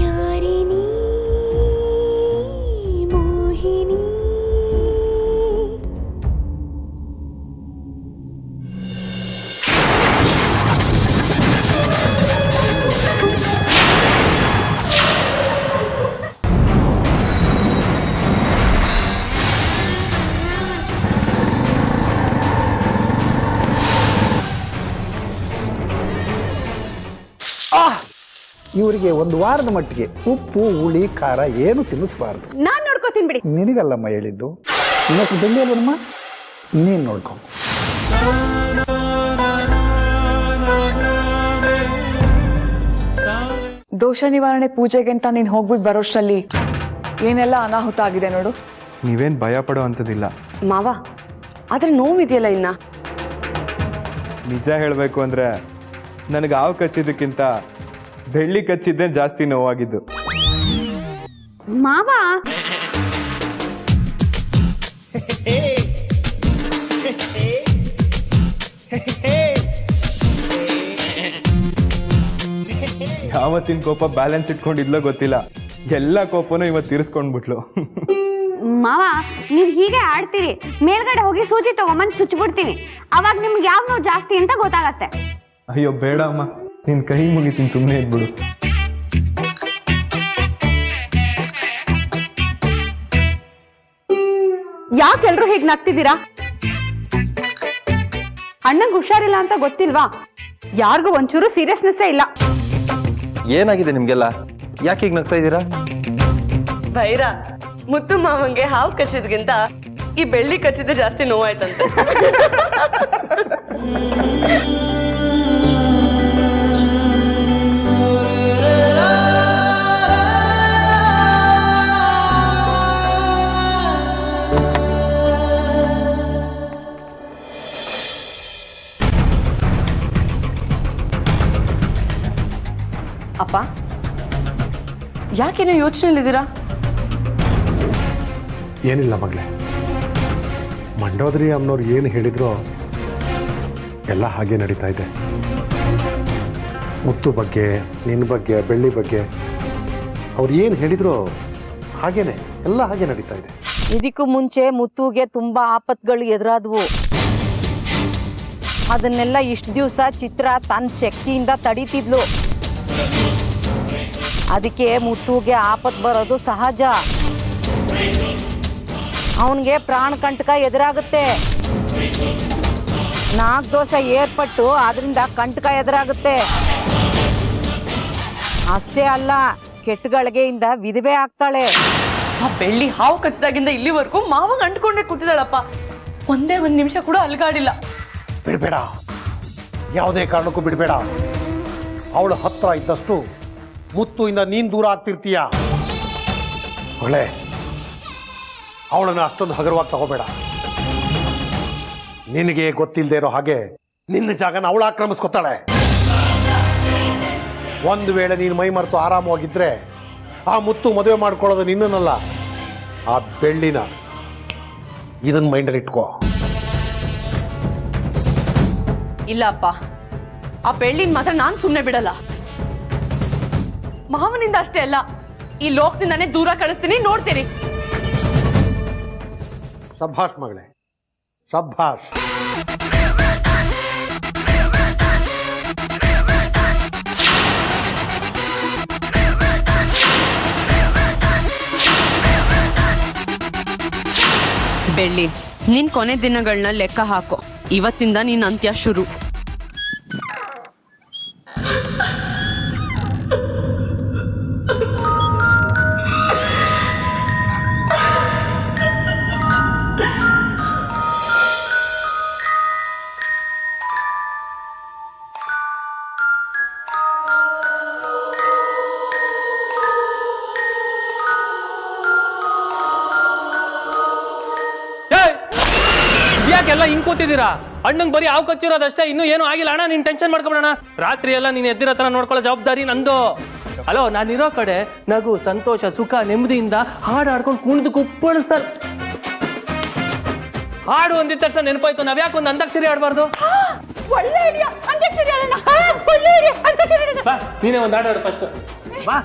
ಯಾರಿನಿ ಮೋಹಿನಿ ಇವರಿಗೆ ಒಂದು ವಾರದ ಮಟ್ಟಿಗೆ ಉಪ್ಪು ಹುಳಿ ಖಾರ ಏನು ತಿನ್ನಿಸ್ಬಾರ್ದು. ನಾನ್ ನೋಡ್ಕೋತೀನಿ ಬಿಡಿ. ನಿನಗಲ್ಲಮ್ಮ ಹೇಳಿದ್ದು, ಇವತ್ತು ಬೆಂಗಳೂರಮ್ಮ ನೀನು ನೋಡ್ಕೊ. ದೋಷ ನಿವಾರಣೆ ಪೂಜೆಗೆ ಅಂತ ನೀನು ಹೋಗ್ಬಿಟ್ಟು ಬರೋಷ್ಟರಲ್ಲಿ ಏನೆಲ್ಲ ಅನಾಹುತ ಆಗಿದೆ ನೋಡು. ನೀವೇನು ಭಯ ಪಡೋ ಅಂಥದ್ದಿಲ್ಲ ಮಾವ, ಆದ್ರೆ ನೋವಿದೆಯಲ್ಲ ಇನ್ನ. ನಿಜ ಹೇಳಬೇಕು ಅಂದರೆ ನನಗೆ ಹಾವು ಕಚ್ಚಿದ್ದಕ್ಕಿಂತ ಬೆಳ್ಳಿ ಕಚ್ಚಿದ್ದೇ ಜಾಸ್ತಿ ನೋವಾಗಿದ್ದು. ಮಾವ, ಯಾವತ್ತಿನ ಕೋಪ ಬ್ಯಾಲೆನ್ಸ್ ಇಟ್ಕೊಂಡಿದ್ಲೋ ಗೊತ್ತಿಲ್ಲ, ಎಲ್ಲ ಕೋಪನೂ ಇವತ್ತು ತೀರಿಸ್ಕೊಂಡ್ಬಿಟ್ಲು. ಮಾವ, ನೀವ್ ಹೀಗೆ ಆಡ್ತೀರಿ, ಮೇಲ್ಗಡೆ ಹೋಗಿ ಸೂಜಿ ತಗೊಂಬಂದು ಚುಚ್ಚಿಬಿಡ್ತೀನಿ. ಅವಾಗ ನಿಮ್ಗೆ ಯಾವ ನೋವು ಜಾಸ್ತಿ ಅಂತ ಗೊತ್ತಾಗತ್ತೆ. ಅಯ್ಯೋ ಬೇಡ ಅಮ್ಮ, ನಿನ್ನ ಕೈ ಮುಗಿತೀನಿ, ಸುಮ್ಮನೆ ಇದ್ಬಿಡು. ಯಾಕೆಲ್ರು ಹೀಗೆ ನಗ್ತಿದ್ದೀರಾ? ಅಣ್ಣಂಗೆ ಹುಷಾರಿಲ್ಲ ಅಂತ ಗೊತ್ತಿಲ್ವಾ? ಯಾರಿಗೂ ಒಂಚೂರು ಸೀರಿಯಸ್ನೆಸ್ಸೇ ಇಲ್ಲ. ಏನಾಗಿದೆ ನಿಮ್ಗೆಲ್ಲ? ಯಾಕೆ ಈಗ ನಗ್ತಾ ಇದ್ದೀರಾ? ಭೈರ, ಮುತ್ತು ಮಾವಂಗೆ ಹಾವು ಕಚ್ಚಿದ್ಗಿಂತ ಈ ಬೆಳ್ಳಿ ಕಚ್ಚಿದ್ರೆ ಜಾಸ್ತಿ ನೋವಾಯ್ತಂತೆ. ಅಪ್ಪ, ಯಾಕೇನೋ ಯೋಚನೆಯಲ್ಲಿದ್ದೀರಾ? ಏನಿಲ್ಲ ಮಗಳೇ, ಮಂಡೋದ್ರಿ ಅಮ್ಮನವ್ರು ಏನು ಹೇಳಿದ್ರೋ ಎಲ್ಲ ಹಾಗೆ ನಡೀತಾ ಇದೆ. ಮುತ್ತು ಬಗ್ಗೆ, ನಿನ್ನ ಬಗ್ಗೆ, ಬೆಳ್ಳಿ ಬಗ್ಗೆ ಅವ್ರು ಏನು ಹೇಳಿದ್ರೋ ಹಾಗೇನೆ ಎಲ್ಲ ಹಾಗೆ ನಡೀತಾ ಇದೆ. ಇದಕ್ಕೂ ಮುಂಚೆ ಮುತ್ತುಗೆ ತುಂಬಾ ಆಪತ್ಗಳು ಎದುರಾದವು. ಅದನ್ನೆಲ್ಲ ಇಷ್ಟು ದಿವಸ ಚಿತ್ರ ತನ್ನ ಶಕ್ತಿಯಿಂದ ತಡೀತಿದ್ಲು. ಅದಕ್ಕೆ ಮುತ್ತುಗೆ ಆಪತ್ ಬರೋದು ಸಹಜ. ಅವನಿಗೆ ಪ್ರಾಣ ಕಂಟಕ ಎದುರಾಗುತ್ತೆ. ನಾಗದೋಷ ಏರ್ಪಟ್ಟು ಅದರಿಂದ ಕಂಟಕ ಎದುರಾಗುತ್ತೆ. ಅಷ್ಟೇ ಅಲ್ಲ, ಕೆಟ್ಟಗಳಿಗೆಯಿಂದ ವಿಧವೆ ಆಗ್ತಾಳೆ. ಆ ಬೆಳ್ಳಿ ಹಾವು ಕಚ್ಚಿದಾಗಿಂದ ಇಲ್ಲಿವರೆಗೂ ಮಾವಂಗ್ ಅಂಟ್ಕೊಂಡೇ ಕೂತಿದ್ದಾಳಪ್ಪ. ಒಂದೇ ಒಂದು ನಿಮಿಷ ಕೂಡ ಅಲ್ಗಾಡಿಲ್ಲ. ಬಿಡಬೇಡ, ಯಾವುದೇ ಕಾರಣಕ್ಕೂ ಬಿಡಬೇಡ. ಅವಳು ಹತ್ರ ಇದ್ದಷ್ಟು ಮುತ್ತುವಿಂದ ನೀನು ದೂರ ಆಗ್ತಿರ್ತೀಯ. ಒಳ್ಳೆ ಅವಳನ್ನು ಅಷ್ಟೊಂದು ಹಗುರವಾಗಿ ತಗೋಬೇಡ. ನಿನಗೆ ಗೊತ್ತಿಲ್ಲದೆ ಇರೋ ಹಾಗೆ ನಿನ್ನ ಜಾಗನ ಅವಳು ಆಕ್ರಮಿಸ್ಕೊತಾಳೆ. ಒಂದು ವೇಳೆ ನೀನು ಮೈ ಮರೆತು ಆರಾಮವಾಗಿದ್ರೆ ಆ ಮುತ್ತು ಮದುವೆ ಮಾಡ್ಕೊಳ್ಳೋದು ನಿನ್ನನ್ನಲ್ಲ, ಆ ಬೆಳ್ಳಿನ. ಇದನ್ನ ಮೈಂಡಲ್ಲಿ ಇಟ್ಕೋ. ಇಲ್ಲ ಅಪ್ಪ, ಆ ಬೆಳ್ಳಿನ ಮಾತ್ರ ನಾನು ಸುಮ್ಮನೆ ಬಿಡಲ್ಲ. ಮಾವನಿಂದ ಅಷ್ಟೇ ಅಲ್ಲ, ಈ ಲೋಕದಿಂದಾನೇ ದೂರ ಕಳಿಸ್ತೀನಿ, ನೋಡ್ತೀನಿ. ಶಭಾಷ್ ಮಗಳೇ, ಶಭಾಷ್. ಬೆಳ್ಳಿ, ನಿನ್ ಕೊನೆ ದಿನಗಳನ್ನ ಲೆಕ್ಕ ಹಾಕೋ. ಇವತ್ತಿಂದ ನಿನ್ನ ಅಂತ್ಯ ಶುರು. ಯಾಕೆಲ್ಲ ಹಿಂಗ್ ಕೂತಿದ್ದೀರಾ? ಅಣ್ಣಂಗ್ ಬರೀ ಹಾವು ಕಚ್ಚಿರೋದಷ್ಟೇ, ಇನ್ನೂ ಏನು ಆಗಿಲ್ಲ ಅಣ್ಣ. ನೀನ್ ಟೆನ್ಷನ್ ಮಾಡ್ಕೊಬೇಡ. ರಾತ್ರಿ ಎಲ್ಲ ನೀನ್ ಎದ್ದಿರೋ ತರ ನೋಡ್ಕೊಳ್ಳೋ ಜವಾಬ್ದಾರಿ ನಂದು. ಅಲೋ, ನಾನಿರೋ ಕಡೆ ನಗು, ಸಂತೋಷ, ಸುಖ, ನೆಮ್ಮದಿಯಿಂದ ಹಾಡು ಹಾಡ್ಕೊಂಡು ಕುಣಿದು ಕುಪ್ಪಳಿಸ್ತಾರೆ. ಹಾಡು ಅಂದಿದ ತಕ್ಷಣ ನೆನಪಾಯ್ತು, ನಾವ್ಯಾಕೆ ಒಂದು ಅಂತಾಕ್ಷರಿ ಆಡ್ಬಾರ್ದು? ಒಳ್ಳೆ ಐಡಿಯಾ, ಅಂತಾಕ್ಷರಿ ಆಡೋಣ. ಒಳ್ಳೆ ಐಡಿಯಾ, ಅಂತಾಕ್ಷರಿ ಆಡೋಣ. ಬಾ, ನೀನೇ ಒಂದು ಹಾಡು ಹಾಡು ಫಸ್ಟ್. ಬಾ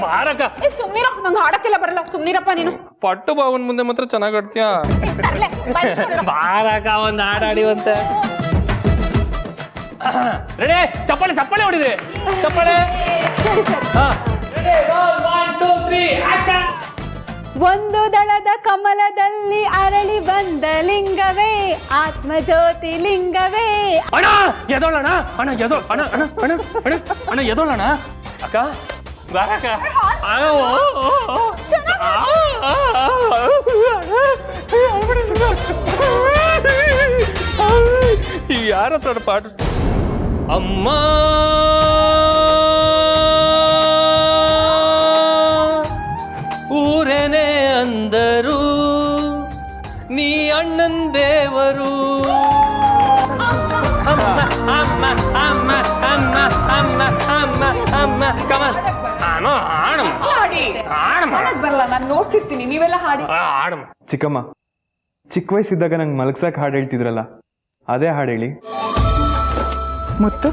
ಬಾರಕ್ಕ. ಸುಮ್ನಿರೋ, ನಂಗೆ ಹಾಡಕ್ಕೆಲ್ಲ ಬರಲ್ಲ, ಸುಮ್ನಿರಪ್ಪ ನೀನು. ಪಟ್ಟು ಬಾವನ್ ಮುಂದೆ ಮಾತ್ರ ಚೆನ್ನಾಗಿ ಆಡ್ತೀಯ. ಬಾರಕ್ಕ ಒಂದು ಹಾಡಾಡಿವಂತೆ. ರೆಡಿ, ಚಪ್ಪಾಳೆ ಚಪ್ಪಾಳೆ ಹೊಡಿದ್ರಿ, ಚಪ್ಪಾಳೆ. 1 2 3 ಆಕ್ಷನ್. ಒಂದು ದಳದ ಕಮಲದಲ್ಲಿ ಅರಳಿ ಬಂದ ಲಿಂಗವೇ ಆತ್ಮಜ್ಯೋತಿ ಲಿಂಗವೇ. ಅಣ್ಣ ಎದೋಳಣ, ಅಣ್ಣ ಎದೋ, ಅಣ್ಣ ಅಣ್ಣ ಅಣ್ಣ ಅಣ್ಣ ಅಣ್ಣ ಎದೋಳಣ. ಅಕ್ಕ ಬಾರಕ್ಕ. ಯಾರ ಹತ್ರ ಪಾಠ? ಅಮ್ಮ ಊರೇನೆ ಅಂದರು, ನೀ ಅಣ್ಣನ್ ದೇವರು. ಅಮ್ಮ ಅಮ್ಮ ಅಮ್ಮ ಅಮ್ಮ ಅಮ್ಮ ಅಮ್ಮ ಅಮ್ಮ ಕಮಲ್ ಬರಲ್ಲ, ನಾನು ನೋಡ್ತಿರ್ತೀನಿ, ನೀವೆಲ್ಲ ಹಾಡಿ. ಆಡಮ್ಮ. ಚಿಕ್ಕಮ್ಮ, ಚಿಕ್ಕ ವಯಸ್ಸಿದ್ದಾಗ ನಂಗೆ ಮಲಗ್ಸಕ್ಕೆ ಹಾಡು ಹೇಳ್ತಿದ್ರಲ್ಲ, ಅದೇ ಹಾಡು ಹೇಳಿ. ಮುತ್ತು,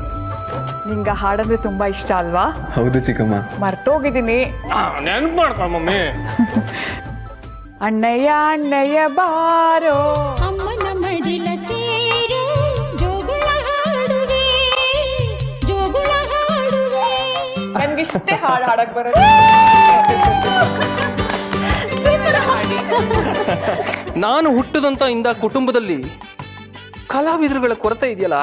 ನಿಂಗೆ ಹಾಡಂದ್ರೆ ತುಂಬಾ ಇಷ್ಟ ಅಲ್ವಾ? ಹೌದು ಚಿಕ್ಕಮ್ಮ. ಮರ್ತೋಗಿದ್ದೀನಿ. ನೆನ್ಪು ಮಾಡ್ಕೊ ಮಮ್ಮಿ. ಅಣ್ಣಯ್ಯ ಅಣ್ಣಯ್ಯ ಬಾರೋ, ಅಮ್ಮನ ಮಡಿಲ ಸೇರು, ಜೋಗುಳ ಹಾಡುವೆ, ಜೋಗುಳ ಹಾಡುವೆ. ನನ್ಗಿಷ್ಟೇ ಹಾಡು ಹಾಡಕ್ ಬರುತ್ತೆ. ನಾನು ಹುಟ್ಟಿದಂತ ಇಂದ ಕುಟುಂಬದಲ್ಲಿ ಕಲಾವಿದರುಗಳ ಕೊರತೆ ಇದೆಯಲ್ಲ.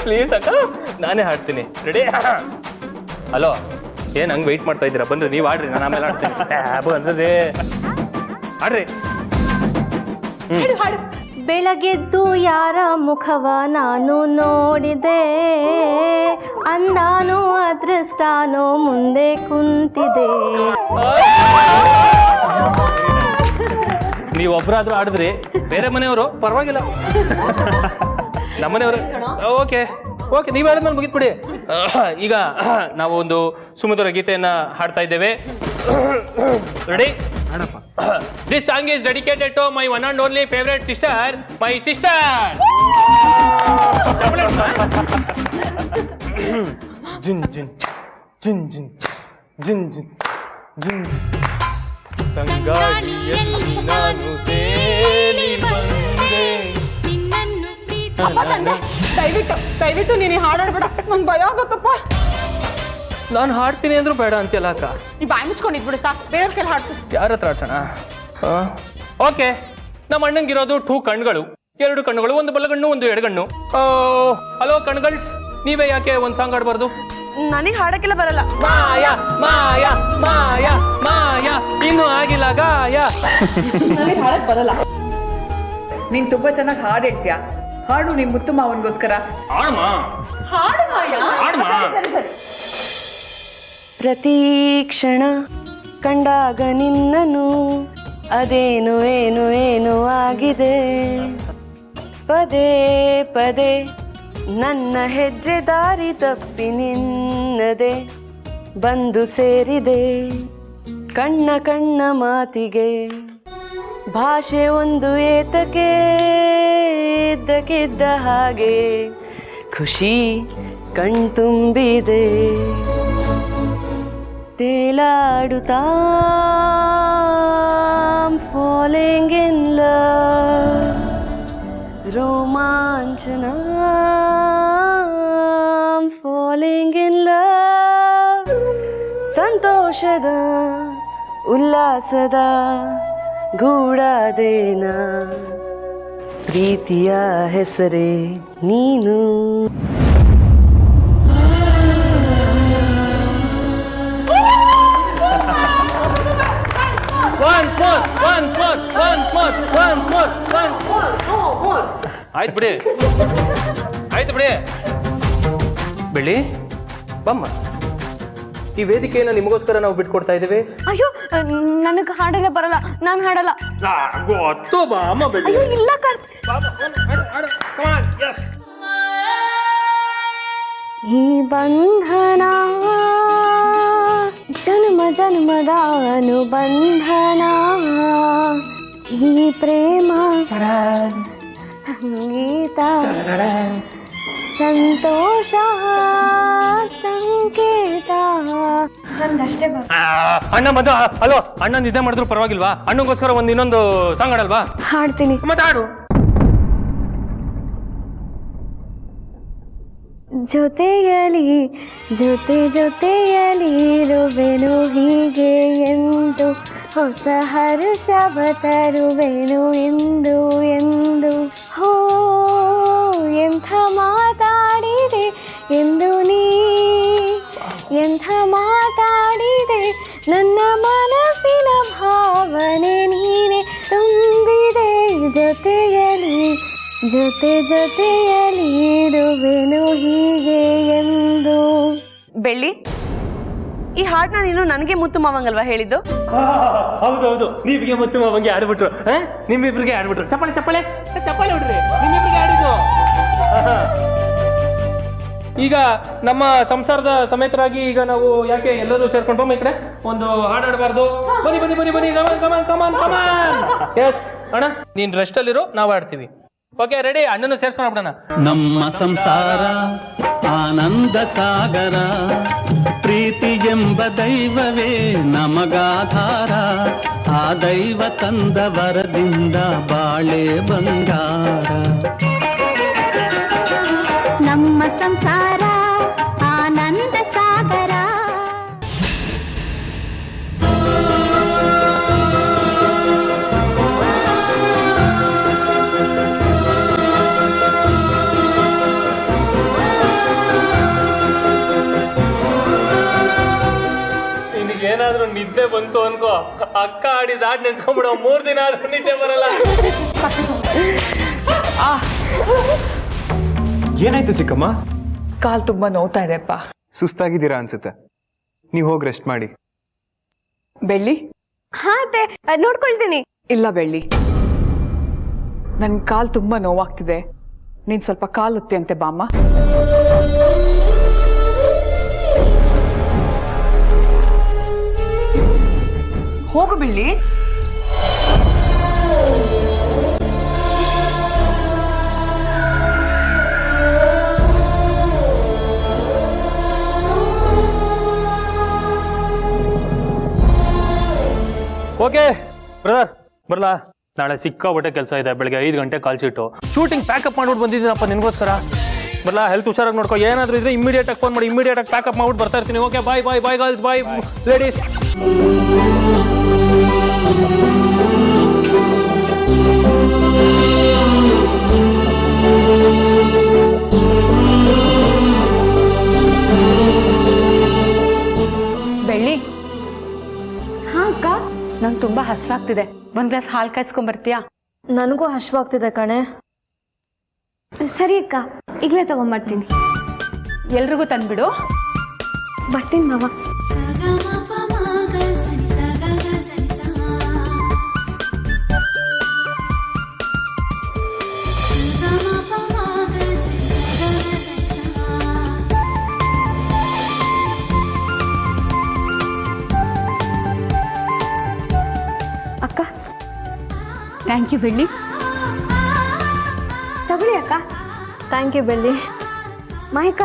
ಪ್ಲೀಸ್ ಅಕ್ಕ, ನಾನೇ ಹಾಡ್ತೀನಿ. ರೆಡಿ? ಹಲೋ, ಏನ್ ಹಂಗೆ ವೆಯ್ಟ್ ಮಾಡ್ತಾ ಇದ್ದೀರಾ? ಬಂದ್ರೆ ನೀವು ಆಡ್ರಿ, ನಾನು ಆಮೇಲೆ ಆಡ್ತೀನಿ. ಬಂದದೆ ಆಡ್ರಿ. ಬೆಳಗೆದ್ದು ಯಾರ ಮುಖವ ನಾನು ನೋಡಿದೆ, ಅಂದಾನೋ ಅದೃಷ್ಟಾನೋ ಮುಂದೆ ಕುಂತಿದೆ. ನೀವು ಒಬ್ಬರಾದ್ರೂ ಆಡಿದ್ರಿ, ಬೇರೆ ಮನೆಯವರು ಪರವಾಗಿಲ್ಲ. ನಮ್ಮನೆಯವರು ಓಕೆ ಓಕೆ, ನೀವು ಹೇಳಿದ್ಮೇಲೆ ಮುಗಿದ್ಬಿಡಿ. ಈಗ ನಾವು ಒಂದು ಸುಮಧುರ ಗೀತೆಯನ್ನ ಹಾಡ್ತಾ ಇದ್ದೇವೆ. Ready? This song is dedicated to my one and only favourite sister, my sister. ಜಿನ್ ಜಿನ್ ಜಿನ್ ಜಿನ್ ಜಿನ್ ಜಿನ್ ಜಿನ್ ತಂಗಾಳಿಯಲ್ಲಿ ನಾನು ತೇಲಿ ಬಂದೆ. ದಯವಿಟ್ಟು ನೀನು ಹಾಡಾಡ್ಬೇಡ, ನಂಗೆ ಭಯ ಆಗತ್ತಪ್ಪ. ನಾನು ಹಾಡ್ತೀನಿ ಅಂದ್ರೂ ಬೇಡ ಅಂತೆಲ್ಲ ಅಕ್ಕ. ನೀ ಬಾಯಿ ಮುಚ್ಕೊಂಡಿದ್ಬಿಡು ಸಾಕು, ಬೇರೆಯವ್ರ ಕೈಲಿ ಹಾಡ್ಸು. ಯಾರ ಹತ್ರ ಆಡ್ಸೋಣ? ಓಕೆ, ನಮ್ಮ ಅಣ್ಣಂಗಿರೋದು 2 ಕಣ್ಗಳು, 2 ಕಣ್ಣುಗಳು, ಒಂದು ಬಲಗಣ್ಣು ಒಂದು ಎಡಗಣ್ಣು. ಹಲೋ ಕಣ್ಗಳು, ನೀವೇ ಯಾಕೆ ಒಂದು ಸಾಂಗ್ ಆಡ್ಬಾರ್ದು? ನನಗೆ ಹಾಡಕ್ಕೆಲ್ಲ ಬರಲ್ಲ. ಮಾಯ ಮಾಯ ಮಾಯ ಮಾಯ ಇನ್ನೂ ಆಗಿಲ್ಲ ಗಾಯ. ನನಗೆ ಹಾಡಕ್ ಬರಲ್ಲ. ನೀನ್ ತುಂಬಾ ಚೆನ್ನಾಗಿ ಹಾಡು ಹೇಳ್ತೀಯ, ಹಾಡು ನಿಮ್ ಮುತ್ತು ಮಾವನ್ಗೋಸ್ಕರ. ಪ್ರತಿ ಕ್ಷಣ ಕಂಡಾಗ ನಿನ್ನನು, ಅದೇನು ಏನು ಏನು ಆಗಿದೆ. ಪದೇ ಪದೇ ನನ್ನ ಹೆಜ್ಜೆ ದಾರಿ ತಪ್ಪಿ ನಿನ್ನದೆ ಬಂದು ಸೇರಿದೆ. ಕಣ್ಣ ಕಣ್ಣ ಮಾತಿಗೆ ಭಾಷೆ ಒಂದು ಏತಕ್ಕೆ, ಇದ್ದಕ್ಕಿದ್ದ ಹಾಗೆ ಖುಷಿ ಕಣ್ತುಂಬಿದೆ. ತೇಲಾಡುತ್ತಾ ಫಾಲಿಂಗ್ ಇನ್ ಲವ್, ರೋಮಾಂಚನ ಫಾಲಿಂಗ್ ಇನ್ ಲವ್. ಸಂತೋಷದ ಉಲ್ಲಾಸದ ಗೂಡಾದೇನ, ಪ್ರೀತಿಯ ಹೆಸರೇ ನೀನು. ಆಯ್ತು ಬಿಡಿ, ಆಯ್ತು ಬಿಡಿ. ಬೆಳ್ಳಿ ಬಮ್ಮ, ಈ ವೇದಿಕೆಯನ್ನು ನಿಮಗೋಸ್ಕರ ನಾವು ಬಿಟ್ಕೊಡ್ತಾ ಇದ್ದೇವೆ. ಅಯ್ಯೋ, ನನಗೆ ಹಾಡಲ್ಲ ಬರಲ್ಲ, ನಾನು ಹಾಡಲ್ಲ. ಗೊತ್ತು ಬಾ ಅಮ್ಮ. ಬೆಳ್ಳಿ ಅಯ್ಯೋ ಇಲ್ಲ ಈ ಬಂಧನ ಜನ್ಮ ಜನ್ಮದ ಅನುಬಂಧನ, ಈ ಪ್ರೇಮ ಸಂಗೀತ ಸಂತೋಷ ಸಂಕೇತ ನನ್ಗಷ್ಟೇ ಅಣ್ಣ ಮದ್ದು ಅಲೋ ಅಣ್ಣನ ಇದೇ ಮಾಡಿದ್ರು ಪರವಾಗಿಲ್ವಾ? ಅಣ್ಣಗೋಸ್ಕರ ಇನ್ನೊಂದು ಸಾಂಗ್ ಆಡಲ್ವಾ? ಹಾಡ್ತೀನಿ. ಮತ್ತೆ ಆಡು. ಜೊತೆಯಲಿ ಜೊತೆಯಲಿರುವೆನು ಹೀಗೆ ಎಂದು ಹೊಸ ಹರ್ಷವ ತರುವೆನು ಎಂದು ಎಂದು ಹೋ ಎಂಥ ಮಾತಾಡಿದೆ ಎಂದು ನೀ ಎಂಥ ಮಾತಾಡಿದೆ ನನ್ನ ಮನಸ್ಸಿನ ಭಾವನೆ ನೀನೆ ತುಂಬಿದೆ ಜೊತೆಯಲಿ ಜೊತೆಯಲಿರುವೆನು ಹೀಗೆ ಎಂದು. ಬೆಳ್ಳಿ, ಈ ಹಾಡನ್ನ ನೀನು ನನಗೆ ಮುತ್ತು ಮಾವಂಗಲ್ವಾ ಹೇಳಿದ್ದು? ಹೌದೌದು, ನೀವಿಗೆ ಮುತ್ತು ಮಾವಂಗೆ ಆಡ್ಬಿಟ್ರು. ನಿಮ್ಮಿಬ್ರಿಗೆ ಆಡ್ಬಿಟ್ರು. ಚಪ್ಪಾಳೆ ಚಪ್ಪಾಳೆ ಚಪ್ಪಾಳೆ ಹೊಡ್ರಿ, ನಿಮ್ಮಿಬ್ರಿಗೆ ಆಡಿದ್ದು. ಈಗ ನಮ್ಮ ಸಂಸಾರದ ಸಮೇತರಾಗಿ ಈಗ ನಾವು ಯಾಕೆ ಎಲ್ಲರೂ ಸೇರ್ಕೊಂಡು ಈ ಕಡೆ ಒಂದು ಹಾಡಾಡಬಾರ್ದು? ಬನ್ನಿ ಬನ್ನಿ ಬನ್ನಿ ಬನ್ನಿ, ಕಮಾನ್ ಕಮಾನ್ ಕಮಾನ್ ಕಮಾನ್. ಎಸ್ ಅಣ್ಣ, ನೀನ್ ರೆಸ್ಟ್ ಅಲ್ಲಿರು, ನಾವು ಆಡ್ತೀವಿ. Okay, ready? ಅಣ್ಣನ ಸೇರ್ಸ್ಕೊಂಡ್ಬಿಡೋಣ. ನಮ್ಮ ಸಂಸಾರ ಆನಂದ ಸಾಗರ, ಪ್ರೀತಿ ಎಂಬ ದೈವವೇ ನಮಗಾಧಾರ, ಆ ದೈವ ತಂದ ವರದಿಂದ ಬಾಳೆ ಬಂಗಾರ. ನಮ್ಮ ಸಂಸಾರ ಆನಂದ ಸಾಗರ. ನಿನಗೇನಾದ್ರೂ ನಿದ್ದೆ ಬಂತು ಅನ್ಕೋ, ಅಕ್ಕ ಆಡಿದ ಆಡ್ ನೆನ್ಸ್ಕೊಂಡ್ಬಿಡೋ, 3 ದಿನ ಆದ್ರೂ ನಿದ್ದೆ ಬರಲ್ಲ. ಏನಾಯ್ತು ಚಿಕ್ಕಮ್ಮ? ಕಾಲು ತುಂಬಾ ನೋವ್ತಾ ಇದೆಪ್ಪ. ಸುಸ್ತಾಗಿದ್ದೀರಾ ಅನ್ಸುತ್ತೆ, ನೀವು ಹೋಗಿ ರೆಸ್ಟ್ ಮಾಡಿ. ಬೆಳ್ಳಿ? ಹಾ ಅತ್ತೆ, ನೋಡ್ಕೊಳ್ತೀನಿ. ಇಲ್ಲ ಬೆಳ್ಳಿ, ನನ್ ಕಾಲು ತುಂಬಾ ನೋವಾಗ್ತಿದೆ, ನೀನ್ ಸ್ವಲ್ಪ ಕಾಲುತ್ತೆ ಅಂತೆ ಬಾಮ್ಮ. ಹೋಗು ಬೆಳ್ಳಿ. ಓಕೆ ಬ್ರದರ್, ಬರಲಾ? ನಾಳೆ ಸಿಕ್ಕಾಬಟ್ಟೆ ಕೆಲಸ ಇದೆ. ಬೆಳಗ್ಗೆ 5 ಗಂಟೆ ಕಾಲ್ ಶೀಟು, ಶೂಟಿಂಗ್ ಪ್ಯಾಕಪ್ ಮಾಡ್ಬಿಟ್ಟು ಬಂದಿದ್ದೀನಪ್ಪ ನಿನಗೋಸ್ಕರ. ಬರಲಾ? ಹೆಲ್ತ್ ಹುಷಾರಾಗಿ ನೋಡ್ಕೋ. ಏನಾದರೂ ಇದ್ರೆ ಇಮಿಡಿಯೇಟ್ ಆಗಿ ಫೋನ್ ಮಾಡಿ, ಇಮಿಡಿಯೇಟ್ ಆಗಿ ಪ್ಯಾಕಪ್ ಮಾಡ್ಬಿಟ್ಟು ಬರ್ತಾ ಇರ್ತೀನಿ. ಓಕೆ, ಬಾಯ್ ಬಾಯ್ ಬಾಯ್ ಗರ್ಲ್ಸ್, ಬಾಯ್ ಲೇಡೀಸ್. ಬೆಳ್ಳಿ? ಹಾ ಅಕ್ಕ, ನಂಗೆ ತುಂಬಾ ಹಸ್ವಾಗ್ತಿದೆ, ಒಂದ್ ಗ್ಲಾಸ್ ಹಾಲು ಕಾಯಿಸ್ಕೊಂಡ್ ಬರ್ತೀಯಾ? ನನಗೂ ಹಶ್ವಾಗ್ತಿದೆ ಕಣೆ. ಸರಿ ಅಕ್ಕ, ಈಗಲೇ ತಗೊಂಬರ್ತೀನಿ. ಎಲ್ರಿಗೂ ತಂದ್ಬಿಡು. ಬರ್ತೀನಿ ಮಾವ. ಅಕ್ಕ, ಥ್ಯಾಂಕ್ ಯು ಬೆಳ್ಳಿ. ತಗೊಳ್ಳಿ ಅಕ್ಕ. ಥ್ಯಾಂಕ್ ಯು ಬೆಳ್ಳಿ. ಮಾಯಕ್ಕ.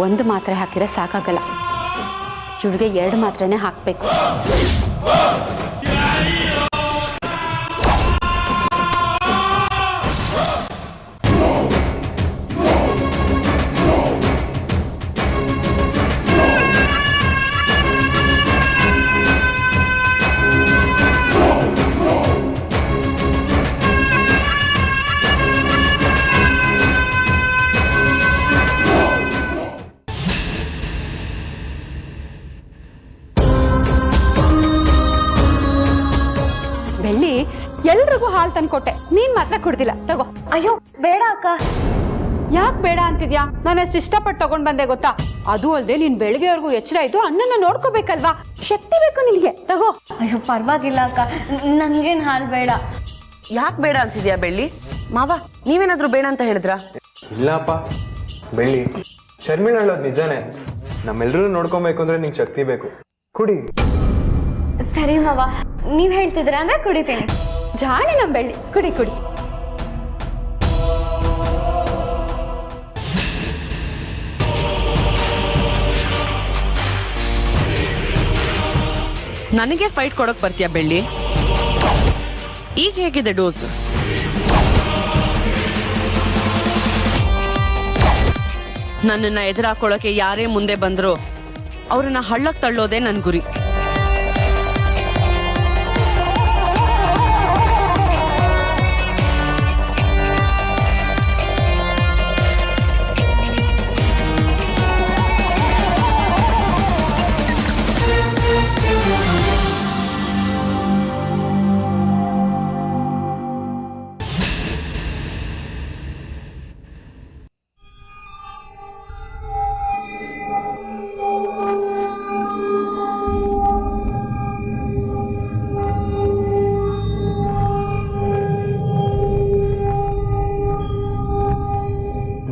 ಒಂದು ಮಾತ್ರೆ ಹಾಕಿದ್ರೆ ಸಾಕಾಗಲ್ಲ, ಜುಡಿಗೆ 2 ಮಾತ್ರೆನೇ ಹಾಕಬೇಕು. ಬೆಳ್ಳಿ ಎಲ್ರಿಗೂ ಹಾಲು ತಂದ್ಕೊಟ್ಟೆ, ನೀನ್ ಮಾತ್ರ ಕುಡ್ದಿಲ್ಲ. ತಗೋ. ಅಯ್ಯೋ ಬೇಡ ಅಕ್ಕ. ಯಾಕೆ ಬೇಡ ಅಂತಿದ್ಯಾ? ನಾನು ಅಷ್ಟು ಇಷ್ಟಪಟ್ಟು ತಗೊಂಡ್ ಬಂದೆ ಗೊತ್ತಾ? ಅದು ಅಲ್ಲದೆ ನೀನ್ ಬೆಳಗ್ಗೆವರೆಗೂ ಎಚ್ಚರ ಆಯ್ತು, ಅಣ್ಣನ ನೋಡ್ಕೋಬೇಕಲ್ವಾ, ಶಕ್ತಿ ಬೇಕು ನಿನ್ಗೆ. ತಗೋ. ಅಯ್ಯೋ ಪರವಾಗಿಲ್ಲ ಅಕ್ಕ, ನನ್ಗೇನ್ ಹಾಲು ಬೇಡ. ಯಾಕೆ ಬೇಡ ಅಂತಿದ್ಯಾ ಬೆಳ್ಳಿ? ಮಾವ ನೀವೇನಾದ್ರೂ ಬೇಡ ಅಂತ ಹೇಳಿದ್ರ? ಇಲ್ಲಪ್ಪ ಬೆಳ್ಳಿ, ಶರ್ಮಿಳ ಹೇಳೋದು ನಿಜಾನೇ. ನಮ್ಮೆಲ್ಲರೂ ನೋಡ್ಕೊಬೇಕು ಅಂದ್ರೆ ನಿಂಗೆ ಶಕ್ತಿ ಬೇಕು. ಕುಡಿ. ಸರಿ ಮಾವ, ನೀವ್ ಹೇಳ್ತಿದ್ರ ಅಂದ್ರೆ ಕುಡಿತೀನಿ. ಜಾಣೆ ನಮ್ ಬೆಳ್ಳಿ. ಕುಡಿ ಕುಡಿ. ನನಗೆ ಫೈಟ್ ಕೊಡಕ್ ಬರ್ತೀಯಾ ಬೆಳ್ಳಿ? ಈಗ ಹೇಗಿದೆ ಡೋಸ್? ನನ್ನನ್ನ ಎದುರಾಕೊಳ್ಳೋಕೆ ಯಾರೇ ಮುಂದೆ ಬಂದ್ರು ಅವ್ರನ್ನ ಹಳ್ಳಕ್ ತಳ್ಳೋದೇ ನನ್ ಗುರಿ.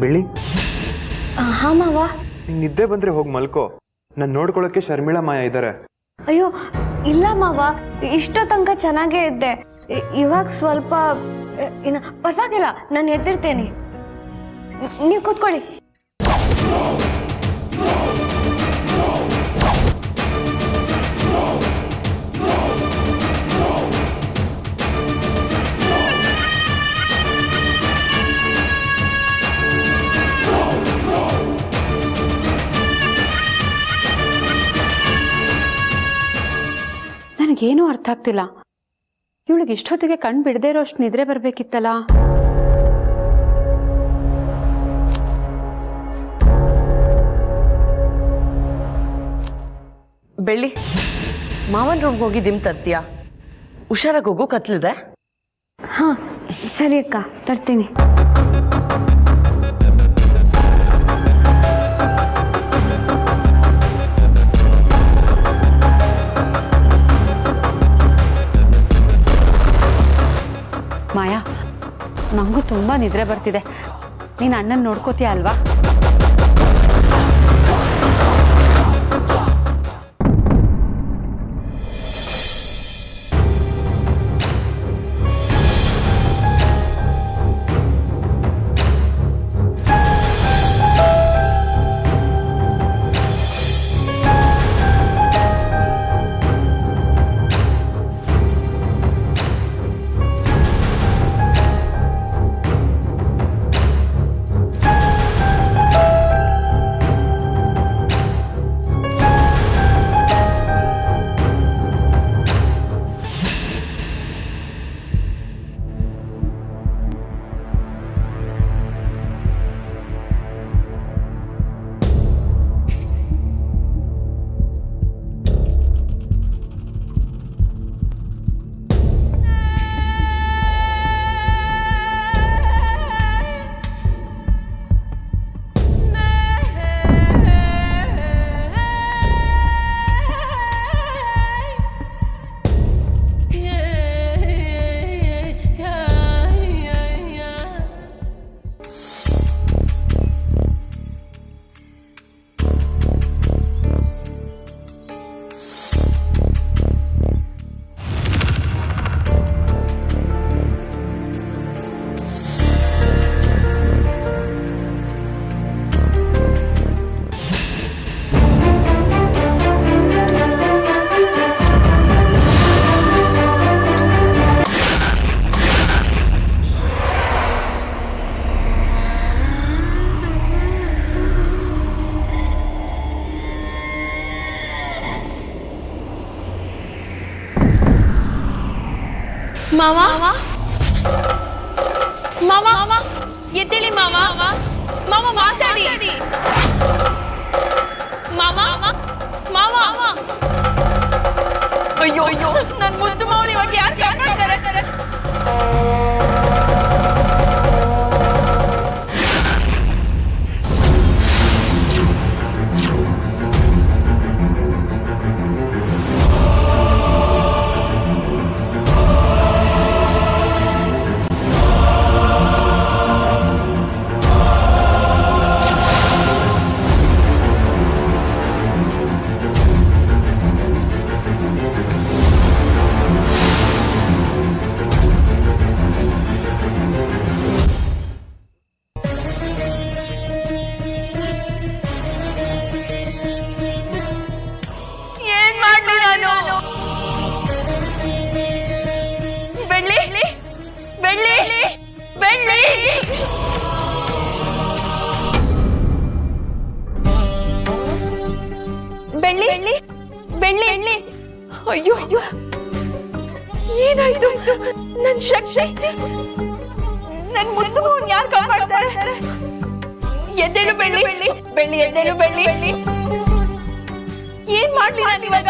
ಬೆಳ್ಳಿ, ಹಾ ಮಾವ. ನಿಂಗೆ ನಿದ್ದೆ ಬಂದ್ರೆ ಹೋಗಿ ಮಲ್ಕೋ. ನಾನು ನೋಡ್ಕೊಳಕ್ಕೆ ಶರ್ಮಿಳಾ ಮಾಯ ಇದ್ದಾರೆ. ಅಯ್ಯೋ ಇಲ್ಲ ಮಾವ, ಇಷ್ಟೋ ತನಕ ಚೆನ್ನಾಗೇ ಇದ್ದೆ. ಇವಾಗ ಸ್ವಲ್ಪ ಪರವಾಗಿಲ್ಲ, ನಾನು ಎದ್ದಿರ್ತೇನೆ. ನೀವು ಕೂತ್ಕೊಳ್ಳಿ. ನನಗೇನೂ ಅರ್ಥ ಆಗ್ತಿಲ್ಲ. ಇವಳಿಗೆ ಇಷ್ಟೊತ್ತಿಗೆ ಕಣ್ ಬಿಡದೇ ಇರೋಷ್ಟು ನಿದ್ರೆ ಬರ್ಬೇಕಿತ್ತಲ್ಲ. ಬೆಳ್ಳಿ, ಮಾವನ್ ರೂಮ್ಗೆ ಹೋಗಿ ದಿಮ್ ತರ್ತೀಯಾ? ಹುಷಾರಾಗಿ ಹೋಗು, ಕತ್ಲಿದೆ. ಹಾ ಸರಿ ಅಕ್ಕ, ತರ್ತೀನಿ. ಮಾಯಾ, ನಂಗೂ ತುಂಬಾ ನಿದ್ರೆ ಬರ್ತಿದೆ. ನೀನು ಅಣ್ಣನ ನೋಡ್ಕೋತೀಯ ಅಲ್ವಾ? ಮಾವ ಮಾವ ಮಾವ ಎದ್ದೇಳಿ ಮಾವ ಮಾವ ಮಾತಾಡಿ ಮಾವ ಮಾವ ಅಯ್ಯೋ ಅಯ್ಯೋ ನನ್ನ ಮುದ್ದು ಮಾವನ ಇವಾಗ ಯಾರು ಕಾಪಾಡ್ತಾರೆ ಏನ್ ಮಾಡ್ಲಿ ನಾನು? ಬೆಳ್ಳಿ ಬೆಳ್ಳಿ ಬೆಳ್ಳಿ ಬೆಳ್ಳಿ ಬೆಳ್ಳಿ ಬೆಳ್ಳಿ ಅಯ್ಯೋ ಏನಾಯ್ತು? ನನ್ ಶಕ್ತಿ ನನ್ ಮುದ್ದು ಯಾರು ಕಾಪಾಡ್ತಾರೆ? ಎದ್ದೇಳು ಬೆಳ್ಳಿ ಬೆಳ್ಳಿ ಎದ್ದೇಳು ಬೆಳ್ಳಿ. ಏನ್ ಮಾಡ್ಲಿ ನಾನು ಇವಾಗ?